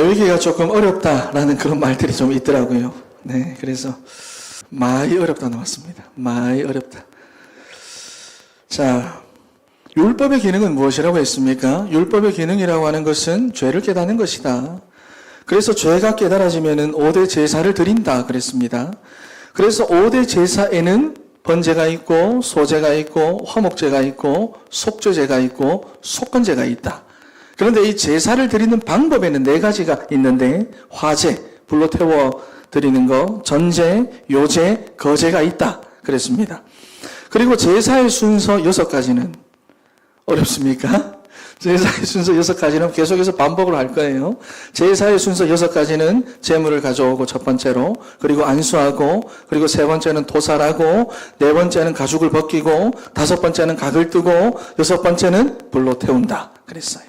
외우기가 조금 어렵다라는 그런 말들이 좀 있더라고요. 네, 그래서 많이 어렵다 나왔습니다. 많이 어렵다. 자, 율법의 기능은 무엇이라고 했습니까? 율법의 기능이라고 하는 것은 죄를 깨닫는 것이다. 그래서 죄가 깨달아지면은 5대 제사를 드린다 그랬습니다. 그래서 5대 제사에는 번제가 있고 소제가 있고 화목제가 있고 속죄제가 있고 속건제가 있다. 그런데 이 제사를 드리는 방법에는 4가지가 있는데 화제, 불로 태워 드리는 거, 전제, 요제, 거제가 있다 그랬습니다. 그리고 제사의 순서 6가지는 어렵습니까? 제사의 순서 6가지는 계속해서 반복을 할 거예요. 제사의 순서 6가지는 제물을 가져오고 첫 번째로, 그리고 안수하고, 그리고 세 번째는 도살하고, 네 번째는 가죽을 벗기고, 5번째는 각을 뜨고, 6번째는 불로 태운다 그랬어요.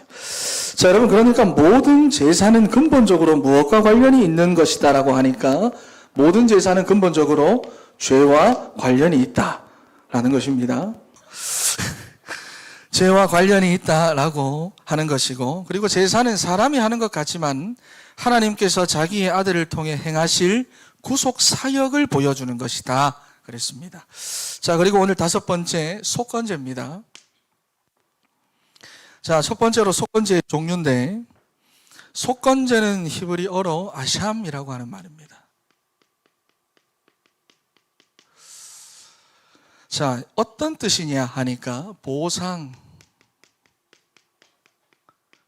자, 여러분, 그러니까 모든 제사는 근본적으로 무엇과 관련이 있는 것이다라고 하니까 모든 제사는 근본적으로 죄와 관련이 있다라는 것입니다. 죄와 관련이 있다라고 하는 것이고, 그리고 제사는 사람이 하는 것 같지만 하나님께서 자기의 아들을 통해 행하실 구속 사역을 보여주는 것이다 그랬습니다. 자, 그리고 오늘 5번째 속건제입니다. 자, 첫 번째로 속건제의 종류인데, 속건제는 히브리어로 아샴이라고 하는 말입니다. 자, 어떤 뜻이냐 하니까 보상,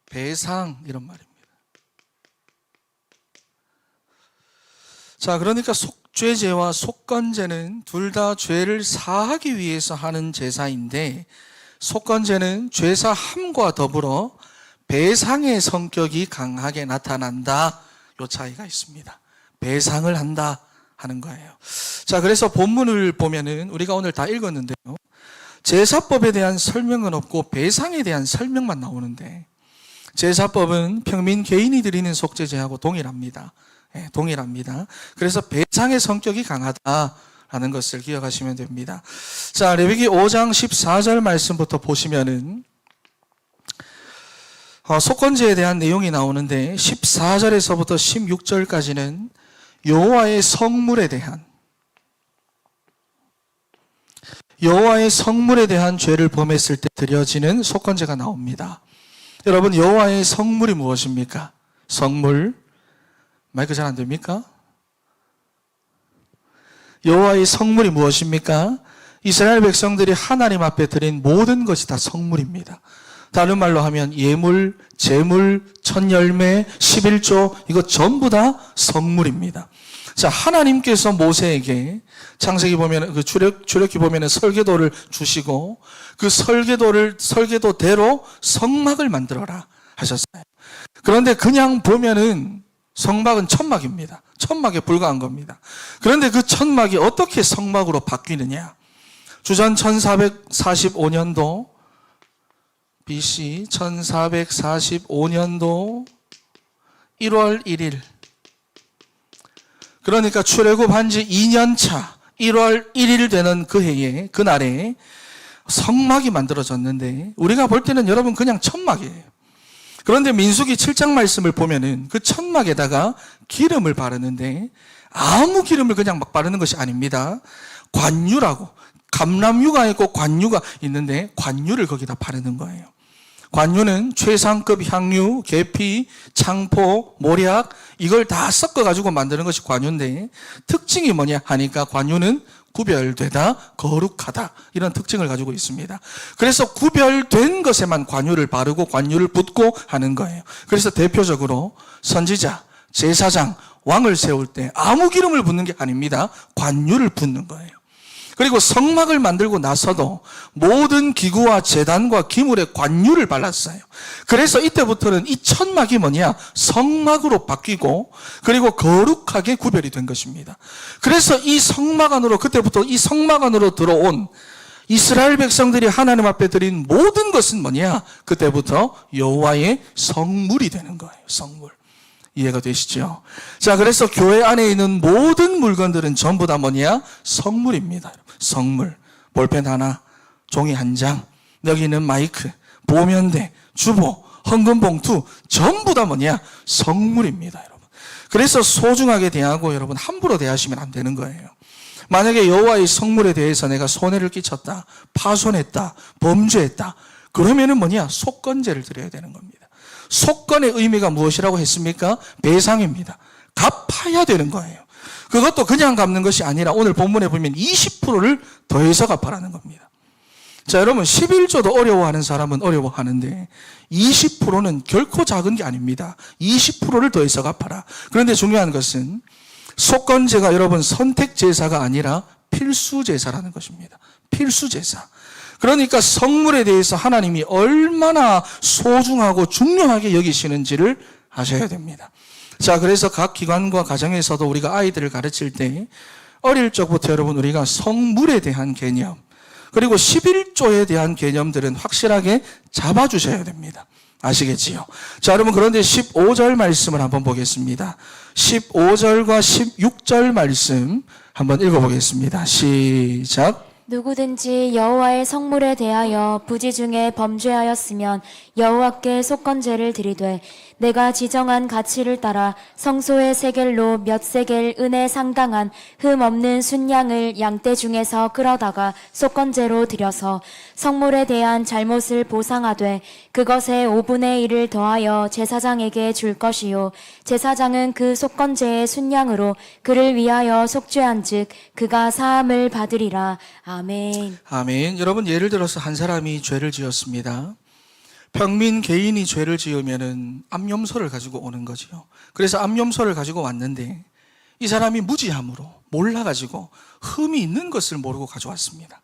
배상 이런 말입니다. 자, 그러니까 속죄제와 속건제는 둘 다 죄를 사하기 위해서 하는 제사인데, 속건제는 죄사함과 더불어 배상의 성격이 강하게 나타난다. 이 차이가 있습니다. 배상을 한다 하는 거예요. 자, 그래서 본문을 보면은 우리가 오늘 다 읽었는데요. 제사법에 대한 설명은 없고 배상에 대한 설명만 나오는데, 제사법은 평민 개인이 드리는 속죄제하고 동일합니다. 네, 동일합니다. 그래서 배상의 성격이 강하다라는 것을 기억하시면 됩니다. 자, 레위기 5장 14절 말씀부터 보시면은 속건제에 대한 내용이 나오는데 14절에서부터 16절까지는 여호와의 성물에 대한 죄를 범했을 때 드려지는 속건제가 나옵니다. 여러분, 여호와의 성물이 무엇입니까? 성물. 마이크 잘 안 됩니까? 여호와의 성물이 무엇입니까? 이스라엘 백성들이 하나님 앞에 드린 모든 것이 다 성물입니다. 다른 말로 하면 예물, 제물, 첫열매, 11조 이거 전부 다 성물입니다. 자, 하나님께서 모세에게 창세기 보면 그 출애굽기 보면은 설계도를 주시고 그 설계도대로 성막을 만들어라 하셨어요. 그런데 그냥 보면은 성막은 천막입니다. 천막에 불과한 겁니다. 그런데 그 천막이 어떻게 성막으로 바뀌느냐? 주전 1445년도 BC 1445년도 1월 1일, 그러니까 출애굽한 지 2년 차 1월 1일 되는 그 해에, 그날에 성막이 만들어졌는데 우리가 볼 때는 여러분 그냥 천막이에요. 그런데 민수기 7장 말씀을 보면은 그 천막에다가 기름을 바르는데 아무 기름을 그냥 막 바르는 것이 아닙니다. 관유라고, 감람유가 있고 관유가 있는데 관유를 거기다 바르는 거예요. 관유는 최상급 향유, 계피, 창포, 모략 이걸 다 섞어가지고 만드는 것이 관유인데 특징이 뭐냐 하니까 관유는 구별되다, 거룩하다 이런 특징을 가지고 있습니다. 그래서 구별된 것에만 관유를 바르고 관유를 붓고 하는 거예요. 그래서 대표적으로 선지자, 제사장, 왕을 세울 때 아무 기름을 붓는 게 아닙니다. 관유를 붓는 거예요. 그리고 성막을 만들고 나서도 모든 기구와 제단과 기물에 관유를 발랐어요. 그래서 이때부터는 이 천막이 뭐냐? 성막으로 바뀌고 그리고 거룩하게 구별이 된 것입니다. 그래서 이 성막 안으로, 그때부터 이 성막 안으로 들어온 이스라엘 백성들이 하나님 앞에 드린 모든 것은 뭐냐? 그때부터 여호와의 성물이 되는 거예요. 성물. 이해가 되시죠? 자, 그래서 교회 안에 있는 모든 물건들은 전부 다 뭐냐? 성물입니다. 성물. 볼펜 하나, 종이 한 장, 여기 있는 마이크, 보면대, 주보, 헌금 봉투 전부 다 뭐냐? 성물입니다, 여러분. 그래서 소중하게 대하고 여러분 함부로 대하시면 안 되는 거예요. 만약에 여호와의 성물에 대해서 내가 손해를 끼쳤다, 파손했다, 범죄했다, 그러면은 뭐냐? 속건제를 드려야 되는 겁니다. 속건의 의미가 무엇이라고 했습니까? 배상입니다. 갚아야 되는 거예요. 그것도 그냥 갚는 것이 아니라 오늘 본문에 보면 20%를 더해서 갚아라는 겁니다. 자, 여러분 11조도 어려워하는 사람은 어려워하는데 20%는 결코 작은 게 아닙니다. 20%를 더해서 갚아라. 그런데 중요한 것은 속건제가 여러분 선택제사가 아니라 필수제사라는 것입니다. 필수제사. 그러니까 성물에 대해서 하나님이 얼마나 소중하고 중요하게 여기시는지를 아셔야 됩니다. 자, 그래서 각 기관과 가정에서도 우리가 아이들을 가르칠 때 어릴 적부터 여러분 우리가 성물에 대한 개념, 그리고 11조에 대한 개념들은 확실하게 잡아주셔야 됩니다. 아시겠지요? 자, 여러분 그런데 15절 말씀을 한번 보겠습니다. 15절과 16절 말씀 한번 읽어보겠습니다. 시작. 누구든지 여호와의 성물에 대하여 부지 중에 범죄하였으면 여호와께 속건제를 드리되 내가 지정한 가치를 따라 성소의 세겔로 몇 세겔 은에 상당한 흠 없는 순양을 양떼 중에서 끌어다가 속건제로 드려서 성물에 대한 잘못을 보상하되 그것의 5분의 1을 더하여 제사장에게 줄 것이요 제사장은 그 속건제의 순양으로 그를 위하여 속죄한즉 그가 사함을 받으리라. 아멘. 아멘. 여러분 예를 들어서 한 사람이 죄를 지었습니다. 평민 개인이 죄를 지으면은 암염소를 가지고 오는 거지요. 그래서 암염소를 가지고 왔는데 이 사람이 무지함으로 몰라가지고 흠이 있는 것을 모르고 가져왔습니다.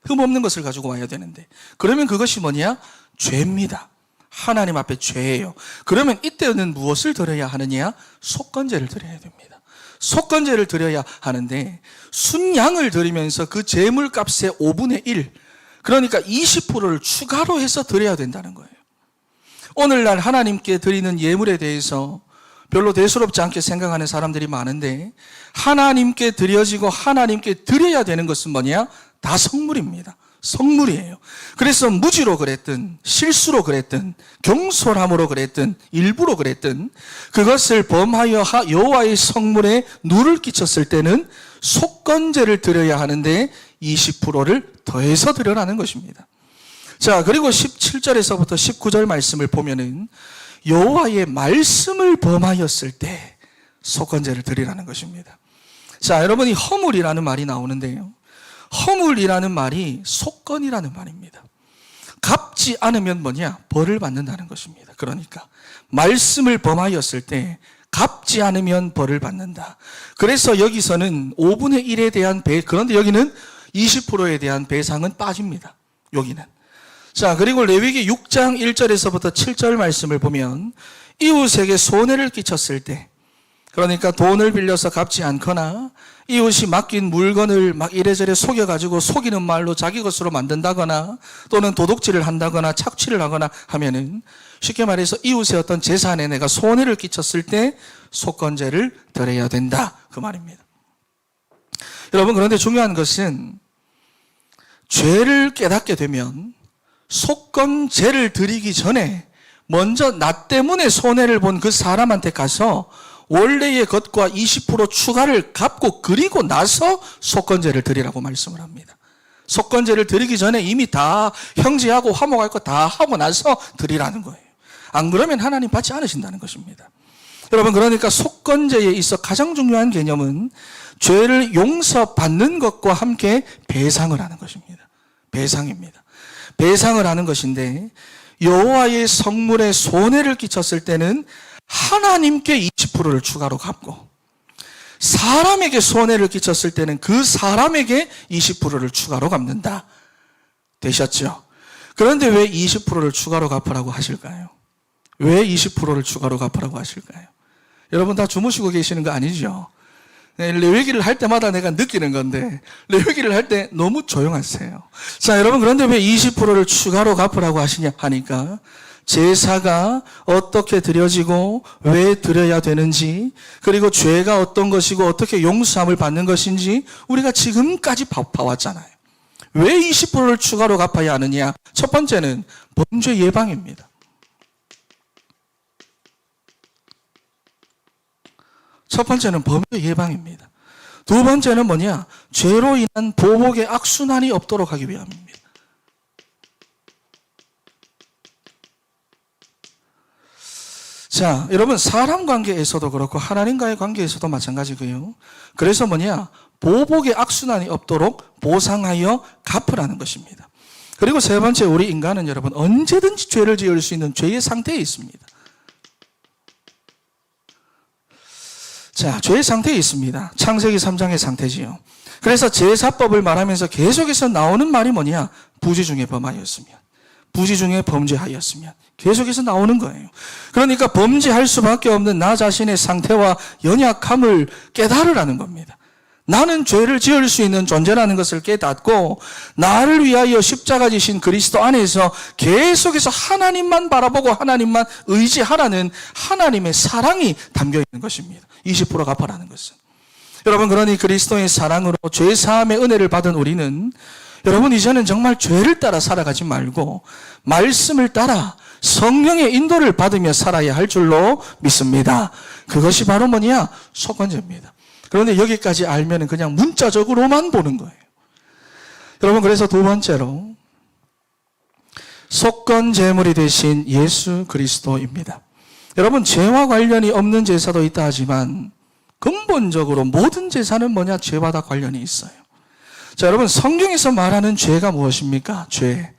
흠 없는 것을 가지고 와야 되는데 그러면 그것이 뭐냐? 죄입니다. 하나님 앞에 죄예요. 그러면 이때는 무엇을 드려야 하느냐? 속건제를 드려야 됩니다. 속건제를 드려야 하는데 순양을 드리면서 그 제물값의 5분의 1, 그러니까 20%를 추가로 해서 드려야 된다는 거예요. 오늘날 하나님께 드리는 예물에 대해서 별로 대수롭지 않게 생각하는 사람들이 많은데 하나님께 드려지고 하나님께 드려야 되는 것은 뭐냐? 다 성물입니다. 성물이에요. 그래서 무지로 그랬든 실수로 그랬든 경솔함으로 그랬든 일부러 그랬든 그것을 범하여 여호와의 성물에 누를 끼쳤을 때는 속건제를 드려야 하는데 20%를 더해서 드려라는 것입니다. 자, 그리고 17절에서부터 19절 말씀을 보면은 여호와의 말씀을 범하였을 때 속건제를 드리라는 것입니다. 자, 여러분이 허물이라는 말이 나오는데요. 허물이라는 말이 속건이라는 말입니다. 갚지 않으면 뭐냐? 벌을 받는다는 것입니다. 그러니까 말씀을 범하였을 때 갚지 않으면 벌을 받는다. 그래서 여기서는 5분의 1에 대한 그런데 여기는 20%에 대한 배상은 빠집니다. 여기는. 자, 그리고 레위기 6장 1절에서부터 7절 말씀을 보면 이웃에게 손해를 끼쳤을 때, 그러니까 돈을 빌려서 갚지 않거나 이웃이 맡긴 물건을 막 이래저래 속여가지고 속이는 말로 자기 것으로 만든다거나 또는 도둑질을 한다거나 착취를 하거나 하면은 쉽게 말해서 이웃의 어떤 재산에 내가 손해를 끼쳤을 때 속건제를 드려야 된다. 그 말입니다. 여러분, 그런데 중요한 것은 죄를 깨닫게 되면 속건제를 드리기 전에 먼저 나 때문에 손해를 본 그 사람한테 가서 원래의 것과 20% 추가를 갚고 그리고 나서 속건제를 드리라고 말씀을 합니다. 속건제를 드리기 전에 이미 다 형제하고 화목할 거 다 하고 나서 드리라는 거예요. 안 그러면 하나님 받지 않으신다는 것입니다. 여러분, 그러니까 속건제에 있어 가장 중요한 개념은 죄를 용서받는 것과 함께 배상을 하는 것입니다. 배상입니다. 배상을 하는 것인데 여호와의 성물에 손해를 끼쳤을 때는 하나님께 20%를 추가로 갚고 사람에게 손해를 끼쳤을 때는 그 사람에게 20%를 추가로 갚는다. 되셨죠? 그런데 왜 20%를 추가로 갚으라고 하실까요? 왜 20%를 추가로 갚으라고 하실까요? 여러분 다 주무시고 계시는 거 아니죠? 레위기를 할 때마다 내가 느끼는 건데 레위기를 할 때 너무 조용하세요. 자, 여러분, 그런데 왜 20%를 추가로 갚으라고 하시냐 하니까 제사가 어떻게 드려지고 왜 드려야 되는지, 그리고 죄가 어떤 것이고 어떻게 용서함을 받는 것인지 우리가 지금까지 봐왔잖아요. 왜 20%를 추가로 갚아야 하느냐? 첫 번째는 범죄 예방입니다. 첫 번째는 범죄 예방입니다. 두 번째는 뭐냐? 죄로 인한 보복의 악순환이 없도록 하기 위함입니다. 자, 여러분, 사람 관계에서도 그렇고 하나님과의 관계에서도 마찬가지고요. 그래서 뭐냐? 보복의 악순환이 없도록 보상하여 갚으라는 것입니다. 그리고 세 번째, 우리 인간은 여러분 언제든지 죄를 지을 수 있는 죄의 상태에 있습니다. 자, 죄의 상태에 있습니다. 창세기 3장의 상태지요. 그래서 제사법을 말하면서 계속해서 나오는 말이 뭐냐? 부지 중에 범하였으면, 부지 중에 범죄하였으면 계속해서 나오는 거예요. 그러니까 범죄할 수밖에 없는 나 자신의 상태와 연약함을 깨달으라는 겁니다. 나는 죄를 지을 수 있는 존재라는 것을 깨닫고 나를 위하여 십자가 지신 그리스도 안에서 계속해서 하나님만 바라보고 하나님만 의지하라는 하나님의 사랑이 담겨 있는 것입니다. 20% 갚아라는 것은. 여러분, 그러니 그리스도의 사랑으로 죄 사함의 은혜를 받은 우리는 여러분 이제는 정말 죄를 따라 살아가지 말고 말씀을 따라 성령의 인도를 받으며 살아야 할 줄로 믿습니다. 그것이 바로 뭐냐? 속건제입니다. 그런데 여기까지 알면 그냥 문자적으로만 보는 거예요. 여러분, 그래서 두 번째로 속건제물이 되신 예수 그리스도입니다. 여러분, 죄와 관련이 없는 제사도 있다 하지만 근본적으로 모든 제사는 뭐냐? 죄와 다 관련이 있어요. 자, 여러분, 성경에서 말하는 죄가 무엇입니까? 죄.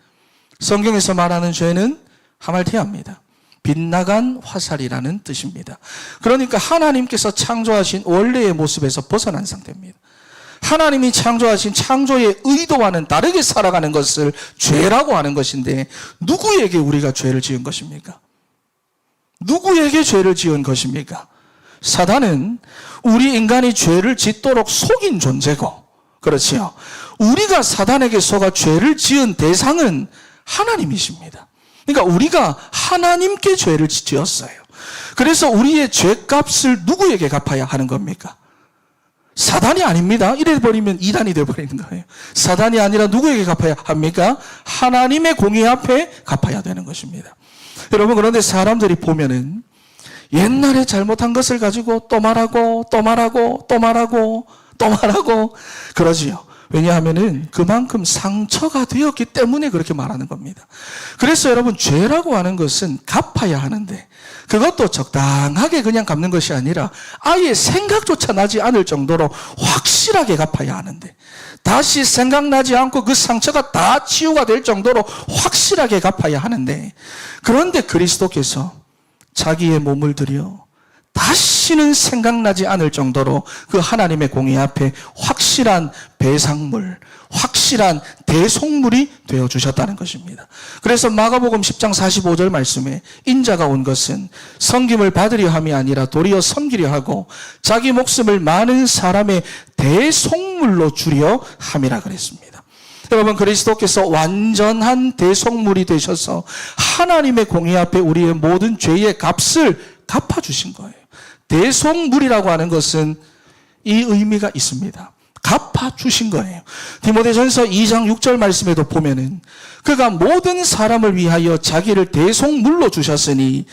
성경에서 말하는 죄는 하말티아입니다. 빗나간 화살이라는 뜻입니다. 그러니까 하나님께서 창조하신 원래의 모습에서 벗어난 상태입니다. 하나님이 창조하신 창조의 의도와는 다르게 살아가는 것을 죄라고 하는 것인데 누구에게 우리가 죄를 지은 것입니까? 누구에게 죄를 지은 것입니까? 사단은 우리 인간이 죄를 짓도록 속인 존재고, 그렇지요. 우리가 사단에게 속아 죄를 지은 대상은 하나님이십니다. 그러니까 우리가 하나님께 죄를 지었어요. 그래서 우리의 죄값을 누구에게 갚아야 하는 겁니까? 사단이 아닙니다. 이래 버리면 이단이 되어버리는 거예요. 사단이 아니라 누구에게 갚아야 합니까? 하나님의 공의 앞에 갚아야 되는 것입니다. 여러분, 그런데 사람들이 보면은 옛날에 잘못한 것을 가지고 또 말하고 또 말하고 또 말하고 또 말하고 그러지요. 왜냐하면은 그만큼 상처가 되었기 때문에 그렇게 말하는 겁니다. 그래서 여러분, 죄라고 하는 것은 갚아야 하는데 그것도 적당하게 그냥 갚는 것이 아니라 아예 생각조차 나지 않을 정도로 확실하게 갚아야 하는데, 다시 생각나지 않고 그 상처가 다 치유가 될 정도로 확실하게 갚아야 하는데, 그런데 그리스도께서 자기의 몸을 들여 다시는 생각나지 않을 정도로 그 하나님의 공의 앞에 확실한 배상물, 확실한 대속물이 되어주셨다는 것입니다. 그래서 마가복음 10장 45절 말씀에 인자가 온 것은 섬김을 받으려 함이 아니라 도리어 섬기려 하고 자기 목숨을 많은 사람의 대속물로 주려 함이라 그랬습니다. 여러분, 그리스도께서 완전한 대속물이 되셔서 하나님의 공의 앞에 우리의 모든 죄의 값을 갚아주신 거예요. 대속물이라고 하는 것은 이 의미가 있습니다. 갚아주신 거예요. 디모데전서 2장 6절 말씀에도 보면은 그가 모든 사람을 위하여 자기를 대속물로 주셨으니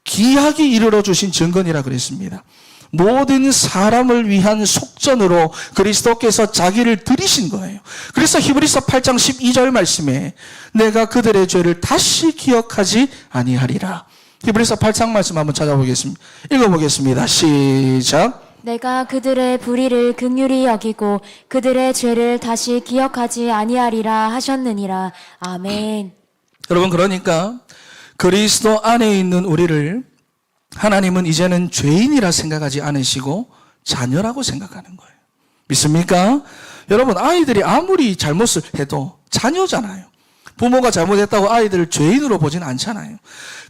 기약이 이르러 주신 증거니라 그랬습니다. 모든 사람을 위한 속전으로 그리스도께서 자기를 드리신 거예요. 그래서 히브리서 8장 12절 말씀에 내가 그들의 죄를 다시 기억하지 아니하리라. 히브리서 8장 말씀 한번 찾아보겠습니다. 읽어보겠습니다. 시작. 내가 그들의 불의를 긍휼히 여기고 그들의 죄를 다시 기억하지 아니하리라 하셨느니라. 아멘. 여러분, 그러니까 그리스도 안에 있는 우리를 하나님은 이제는 죄인이라 생각하지 않으시고 자녀라고 생각하는 거예요. 믿습니까? 여러분, 아이들이 아무리 잘못을 해도 자녀잖아요. 부모가 잘못했다고 아이들을 죄인으로 보진 않잖아요.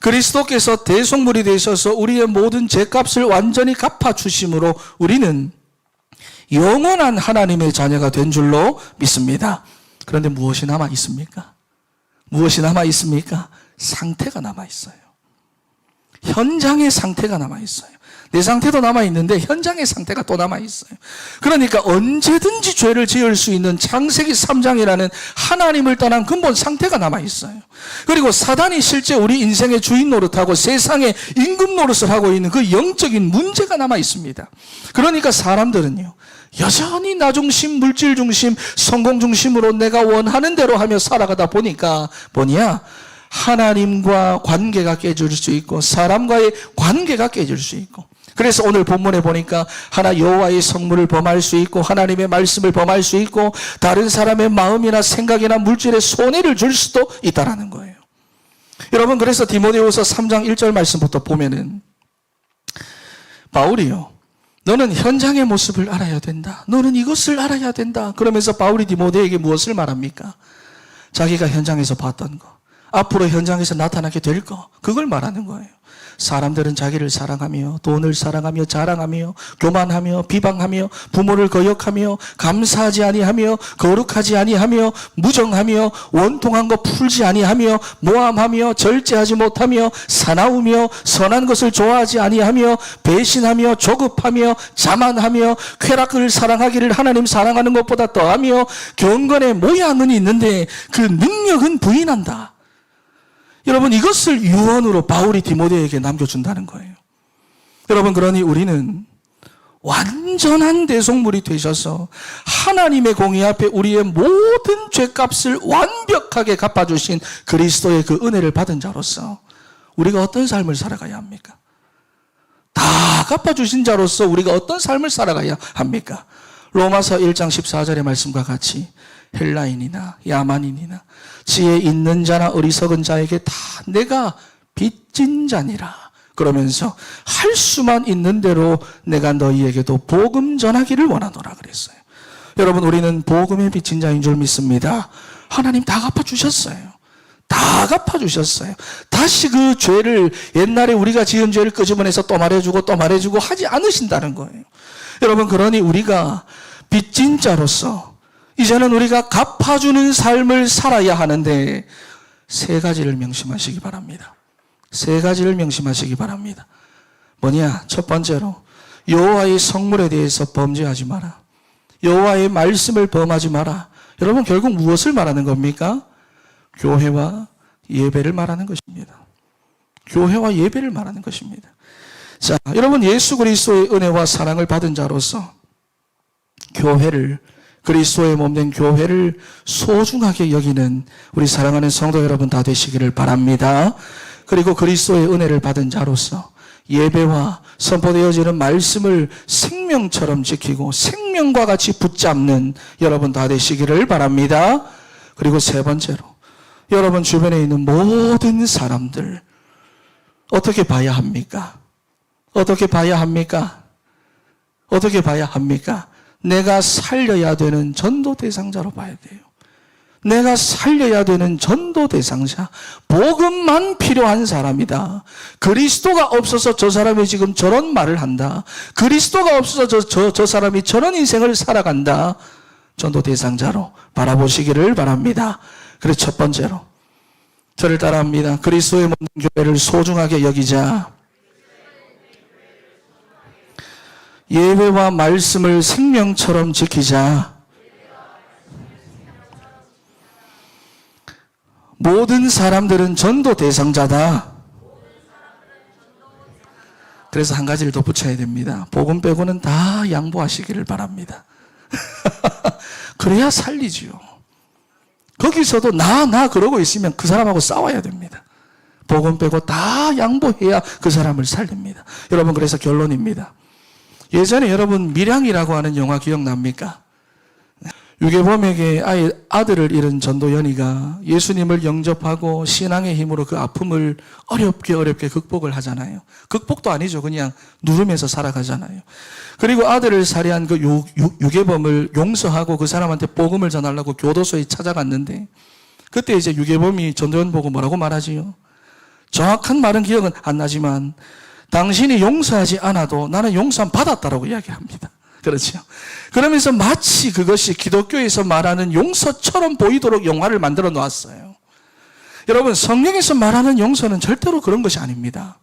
그리스도께서 대속물이 되셔서 우리의 모든 죄값을 완전히 갚아주심으로 우리는 영원한 하나님의 자녀가 된 줄로 믿습니다. 그런데 무엇이 남아 있습니까? 무엇이 남아 있습니까? 상태가 남아 있어요. 현장의 상태가 남아 있어요. 내 상태도 남아있는데 현장의 상태가 또 남아있어요. 그러니까 언제든지 죄를 지을 수 있는 창세기 3장이라는 하나님을 떠난 근본 상태가 남아있어요. 그리고 사단이 실제 우리 인생의 주인 노릇하고 세상의 임금 노릇을 하고 있는 그 영적인 문제가 남아있습니다. 그러니까 사람들은요, 여전히 나 중심, 물질 중심, 성공 중심으로 내가 원하는 대로 하며 살아가다 보니까 뭐냐? 하나님과 관계가 깨질 수 있고 사람과의 관계가 깨질 수 있고, 그래서 오늘 본문에 보니까 하나 여호와의 성물을 범할 수 있고 하나님의 말씀을 범할 수 있고 다른 사람의 마음이나 생각이나 물질에 손해를 줄 수도 있다라는 거예요. 여러분, 그래서 디모데후서 3장 1절 말씀부터 보면은 바울이요, 너는 현장의 모습을 알아야 된다. 너는 이것을 알아야 된다. 그러면서 바울이 디모데에게 무엇을 말합니까? 자기가 현장에서 봤던 거, 앞으로 현장에서 나타나게 될 거, 그걸 말하는 거예요. 사람들은 자기를 사랑하며 돈을 사랑하며 자랑하며 교만하며 비방하며 부모를 거역하며 감사하지 아니하며 거룩하지 아니하며 무정하며 원통한 거 풀지 아니하며 모함하며 절제하지 못하며 사나우며 선한 것을 좋아하지 아니하며 배신하며 조급하며 자만하며 쾌락을 사랑하기를 하나님 사랑하는 것보다 더하며 경건의 모양은 있는데 그 능력은 부인한다. 여러분, 이것을 유언으로 바울이 디모데에게 남겨준다는 거예요. 여러분, 그러니 우리는 완전한 대속물이 되셔서 하나님의 공의 앞에 우리의 모든 죄값을 완벽하게 갚아주신 그리스도의 그 은혜를 받은 자로서 우리가 어떤 삶을 살아가야 합니까? 다 갚아주신 자로서 우리가 어떤 삶을 살아가야 합니까? 로마서 1장 14절의 말씀과 같이 헬라인이나 야만인이나 지혜 있는 자나 어리석은 자에게 다 내가 빚진 자니라 그러면서 할 수만 있는 대로 내가 너희에게도 복음 전하기를 원하노라 그랬어요. 여러분, 우리는 복음의 빚진 자인 줄 믿습니다. 하나님 다 갚아주셨어요. 다 갚아주셨어요. 다시 그 죄를, 옛날에 우리가 지은 죄를 끄집어내서 또 말해주고 또 말해주고 하지 않으신다는 거예요. 여러분, 그러니 우리가 빚진 자로서 이제는 우리가 갚아주는 삶을 살아야 하는데 세 가지를 명심하시기 바랍니다. 세 가지를 명심하시기 바랍니다. 뭐냐? 첫 번째로 여호와의 성물에 대해서 범죄하지 마라. 여호와의 말씀을 범하지 마라. 여러분, 결국 무엇을 말하는 겁니까? 교회와 예배를 말하는 것입니다. 교회와 예배를 말하는 것입니다. 자, 여러분, 예수 그리스도의 은혜와 사랑을 받은 자로서 교회를, 그리스도의 몸된 교회를 소중하게 여기는 우리 사랑하는 성도 여러분 다 되시기를 바랍니다. 그리고 그리스도의 은혜를 받은 자로서 예배와 선포되어지는 말씀을 생명처럼 지키고 생명과 같이 붙잡는 여러분 다 되시기를 바랍니다. 그리고 세 번째로 여러분 주변에 있는 모든 사람들 어떻게 봐야 합니까? 어떻게 봐야 합니까? 어떻게 봐야 합니까? 내가 살려야 되는 전도 대상자로 봐야 돼요. 내가 살려야 되는 전도 대상자, 복음만 필요한 사람이다. 그리스도가 없어서 저 사람이 지금 저런 말을 한다. 그리스도가 없어서 저 사람이 저런 인생을 살아간다. 전도 대상자로 바라보시기를 바랍니다. 그래서 첫 번째로 저를 따라합니다. 그리스도의 모든 교회를 소중하게 여기자. 예배와 말씀을 생명처럼 지키자. 모든 사람들은 전도 대상자다. 그래서 한 가지를 덧붙여야 됩니다. 복음 빼고는 다 양보하시기를 바랍니다. 그래야 살리지요. 거기서도 나 그러고 있으면 그 사람하고 싸워야 됩니다. 복음 빼고 다 양보해야 그 사람을 살립니다. 여러분, 그래서 결론입니다. 예전에 여러분 밀양이라고 하는 영화 기억납니까? 유괴범에게 아들을 잃은 전도연이가 예수님을 영접하고 신앙의 힘으로 그 아픔을 어렵게 극복을 하잖아요. 극복도 아니죠. 그냥 누르면서 살아가잖아요. 그리고 아들을 살해한 그 유괴범을 용서하고 그 사람한테 복음을 전하려고 교도소에 찾아갔는데 그때 이제 유괴범이 전도연 보고 뭐라고 말하지요? 정확한 말은 기억은 안 나지만 당신이 용서하지 않아도 나는 용서함 받았다라고 이야기합니다. 그렇죠. 그러면서 마치 그것이 기독교에서 말하는 용서처럼 보이도록 영화를 만들어 놓았어요. 여러분, 성경에서 말하는 용서는 절대로 그런 것이 아닙니다.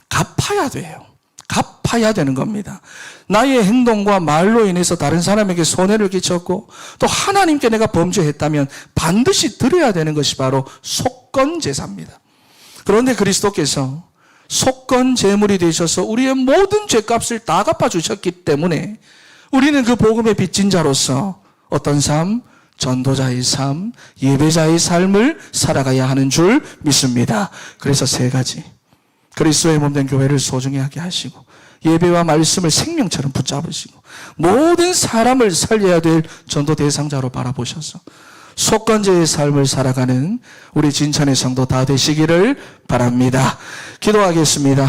갚아야 돼요. 갚아야 되는 겁니다. 나의 행동과 말로 인해서 다른 사람에게 손해를 끼쳤고 또 하나님께 내가 범죄했다면 반드시 드려야 되는 것이 바로 속건제사입니다. 그런데 그리스도께서 속건제물이 되셔서 우리의 모든 죄값을 다 갚아주셨기 때문에 우리는 그 복음의 빚진 자로서 어떤 삶? 전도자의 삶, 예배자의 삶을 살아가야 하는 줄 믿습니다. 그래서 세 가지. 그리스도의 몸된 교회를 소중히 하게 하시고 예배와 말씀을 생명처럼 붙잡으시고 모든 사람을 살려야 될 전도 대상자로 바라보셔서 속건제의 삶을 살아가는 우리 진천의 성도 다 되시기를 바랍니다. 기도하겠습니다.